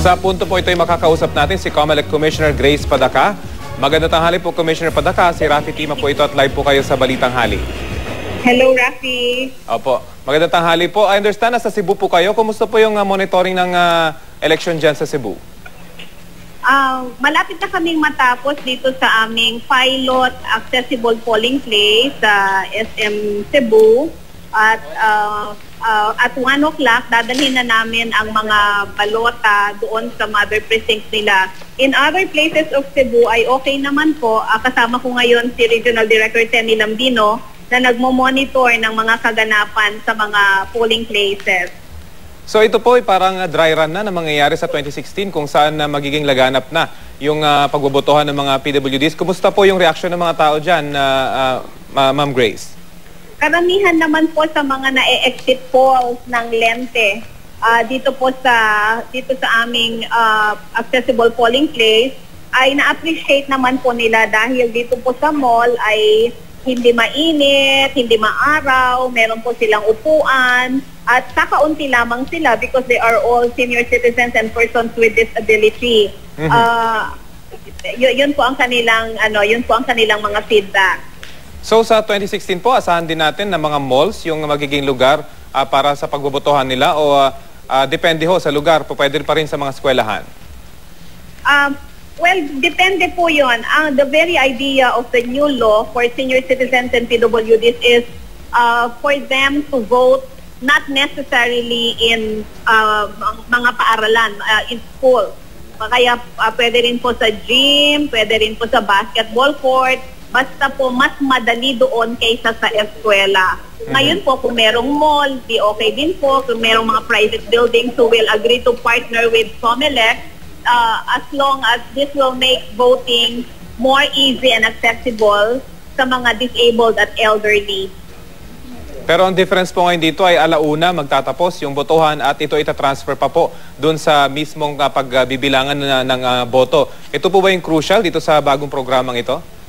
Sa punto po ito ay makakausap natin si COMELEC Commissioner Grace Padaca. Magandang tanghali po, Commissioner Padaca. Si Rafi Tima po ito at live po kayo sa Balitang Hali. Hello, Rafi. Opo. Magandang tanghali po. I understand na sa Cebu po kayo. Kumusta po yung monitoring ng election dyan sa Cebu? Malapit na kaming matapos dito sa aming pilot accessible polling place sa SM Cebu. At 1 o'clock, dadalhin na namin ang mga balota doon sa mother precinct nila. In other places of Cebu ay okay naman po. Kasama ko ngayon si Regional Director Tenny Lambino na nagmo-monitor ng mga kaganapan sa mga polling places. So ito po ay parang dry run na mangyayari sa 2016 kung saan magiging laganap na yung pagbobotohan ng mga PWDs. Kumusta po yung reaksyon ng mga tao dyan, Ma'am Grace? Karamihan naman po sa mga na-exit polls ng Lente dito sa aming accessible polling place ay na-appreciate naman po nila dahil dito po sa mall ay hindi mainit, hindi maaraw, meron po silang upuan at kakaunti lamang sila because they are all senior citizens and persons with disability. Yun po ang kanilang mga feedback. So sa 2016 po, asahan din natin na mga malls yung magiging lugar para sa pagbobotohan nila o depende ho sa lugar, pwede pa rin sa mga eskwelahan? Well, depende po yun. The very idea of the new law for senior citizens and PWDs is for them to vote not necessarily in mga paaralan, in school. Kaya pwede rin po sa gym, pwede rin po sa basketball court, basta po mas madali doon kaysa sa eskwela. Ngayon po, kung merong mall, di okay din po. Kung merong mga private buildings who will agree to partner with COMELEC, as long as this will make voting more easy and accessible sa mga disabled at elderly. Pero ang difference po ngayon dito ay alauna magtatapos yung botohan at ito itatransfer pa po doon sa mismong pagbibilangan ng boto. Ito po ba yung crucial dito sa bagong programang ito?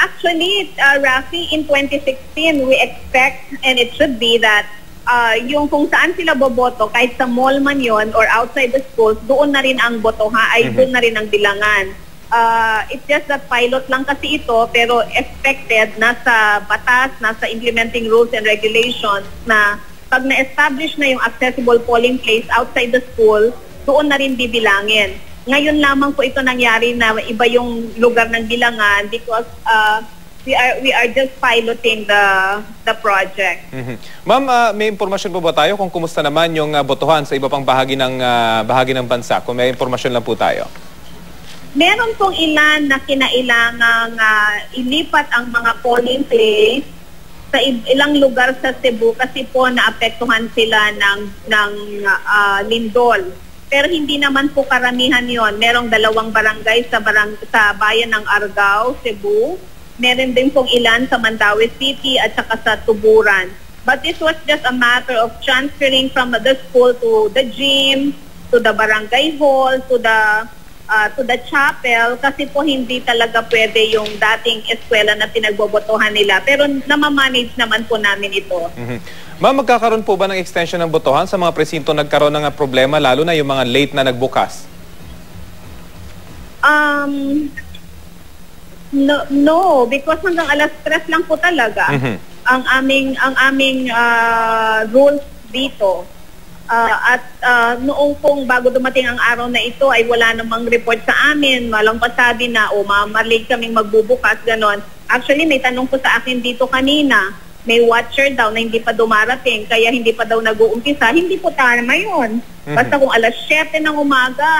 Actually, Rafi, in 2016, we expect, and it should be that yung kung saan sila boboto, kahit sa mall man yon or outside the schools, doon na rin ang botohan, ay doon na rin ang bilangan. It's just that pilot lang kasi ito, pero expected na sa batas, nasa implementing rules and regulations na pag na-establish na yung accessible polling place outside the school, doon na rin bibilangin. Ngayon lamang po ito nangyari na iba yung lugar ng bilangan because we are just piloting the project. Ma'am, may impormasyon po ba tayo kung kumusta naman yung botohan sa iba pang bahagi ng bansa? Kung may impormasyon lang po tayo. Meron pong ilan na kinailangang ilipat ang mga polling place sa ilang lugar sa Cebu kasi po naapektuhan sila ng lindol. Pero hindi naman po karamihan yon. Merong 2 barangay sa bayan ng Argao, Cebu. Meron din pong ilan sa Mandaue City at saka sa Tuburan. But this was just a matter of transferring from the school to the gym, to the barangay hall, to the chapel kasi po hindi talaga pwede yung dating eskwela na pinagbobotohan nila. Pero namamanage naman po namin ito. Ma'am, magkakaroon po ba ng extension ng botohan sa mga presinto nagkaroon ng problema, lalo na yung mga late na nagbukas? No, because hanggang alas 3 lang po talaga ang aming rules dito. Noong pong bago dumating ang araw na ito ay wala namang report sa amin. Walang pasabi na mamalate kaming magbubukas, ganon. Actually, may tanong po sa akin dito kanina. May watcher daw na hindi pa dumarating, kaya hindi pa daw nag-uumpisa. Hindi po tama yun. Basta kung alas 7 ng umaga,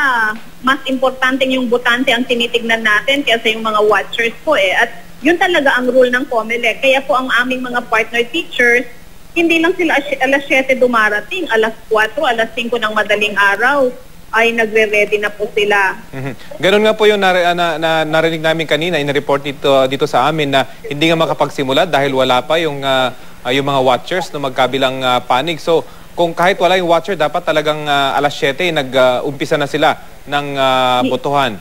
mas importante yung botante ang tinitignan natin kaysa yung mga watchers po At yun talaga ang rule ng COMELEC. Kaya po ang aming mga partner teachers, hindi lang sila alas 7 dumarating, alas 4, alas 5 ng madaling araw ay nagre-ready na po sila. Ganun nga po yung narinig namin kanina, in-report dito sa amin na hindi nga makapagsimula dahil wala pa yung mga watchers na magkabilang panig. So kung kahit wala yung watcher, dapat talagang alas 7 nag-umpisa na sila ng botohan.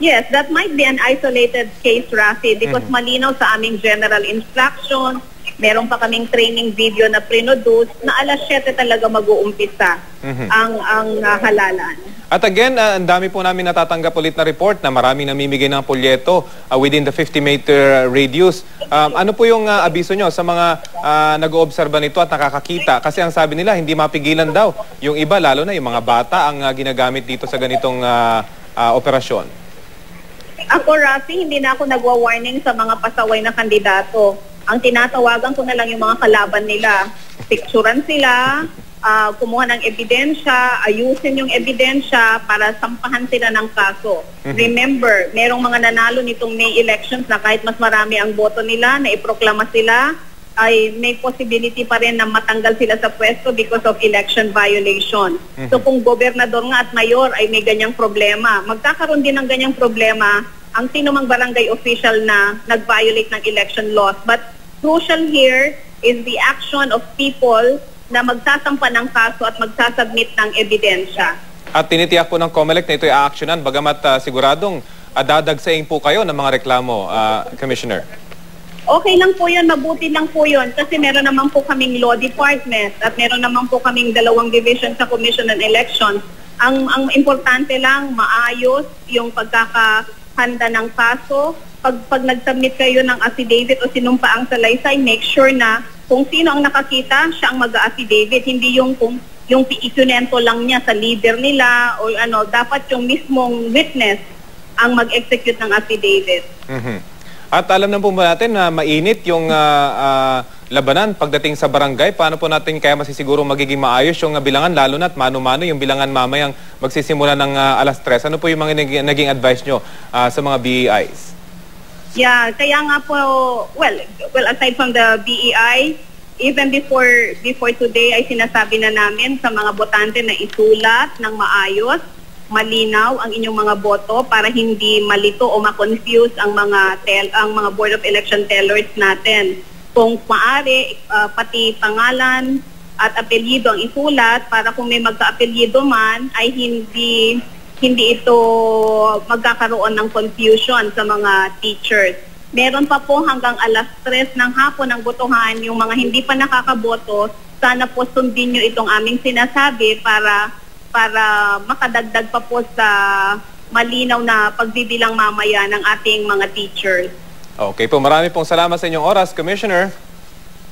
Yes, that might be an isolated case, Rafi, because malinaw sa aming general instruction Meron pa kaming training video na produce na alas 7 talaga mag-uumpisa ang halalan. At again, ang dami po namin natatanggap ulit na report na maraming namimigay ng polyeto within the 50-meter radius. Ano po yung abiso nyo sa mga nag-oobserba nito at nakakakita? Kasi ang sabi nila, hindi mapigilan daw. Yung iba, lalo na yung mga bata, ang ginagamit dito sa ganitong operasyon. Ako, Rafi, hindi na ako nagwa-warning sa mga pasaway na kandidato. Ang tinatawagan ko na lang yung mga kalaban nila. Picturean sila, kumuha ng ebidensya, ayusin yung ebidensya para sampahan sila ng kaso. Remember, merong mga nanalo nitong May elections na kahit mas marami ang boto nila, na iproklama sila, ay may possibility pa rin na matanggal sila sa pwesto because of election violation. So kung gobernador nga at mayor ay may ganyang problema, magkakaroon din ng ganyang problema ang sino mang barangay official na nag-violate ng election laws. But crucial here is the action of people na magsasampa ng kaso at magsasubmit ng ebidensya. At tinitiyak po ng COMELEC na ito ay aaksyonan, bagamat siguradong dadagsain po kayo ng mga reklamo, Commissioner. Okay lang po yun, mabuti lang po yun kasi meron naman po kaming law department at meron naman po kaming 2 division sa Commission on Elections. Ang importante lang, maayos yung pagkakahanda ng kaso. Pag nag-submit kayo ng affidavit o sinumpaang salaysay, make sure na kung sino ang nakakita, siya ang mag-affidavit. Hindi yung kung yung ikunento lang niya sa leader nila o ano, dapat yung mismong witness ang mag-execute ng affidavit. At alam na po ba natin na mainit yung labanan pagdating sa barangay. Paano po natin kaya masisiguro magiging maayos yung bilangan, lalo na at mano-mano yung bilangan mamayang magsisimula ng alas 3? Ano po yung mga naging advice nyo sa mga BEIs? Yeah, kaya nga po, well, aside from the BEI, even before today ay sinasabi na namin sa mga botante na isulat ng maayos, malinaw ang inyong mga boto para hindi malito o ma-confuse ang mga Board of Election tellers natin. Kung maaari, pati pangalan at apelyido ang isulat para kung may magka-apelyido man ay hindi ito magkakaroon ng confusion sa mga teachers. Meron pa po hanggang alas 3 ng hapon ang botohan. Yung mga hindi pa nakakaboto, sana po sundin nyo itong aming sinasabi para makadagdag pa po sa malinaw na pagbibilang mamaya ng ating mga teachers. Okay po, marami pong salamat sa inyong oras, Commissioner.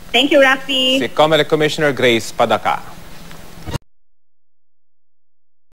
Thank you, Rafi. Si COMELEC Commissioner Grace Padaca.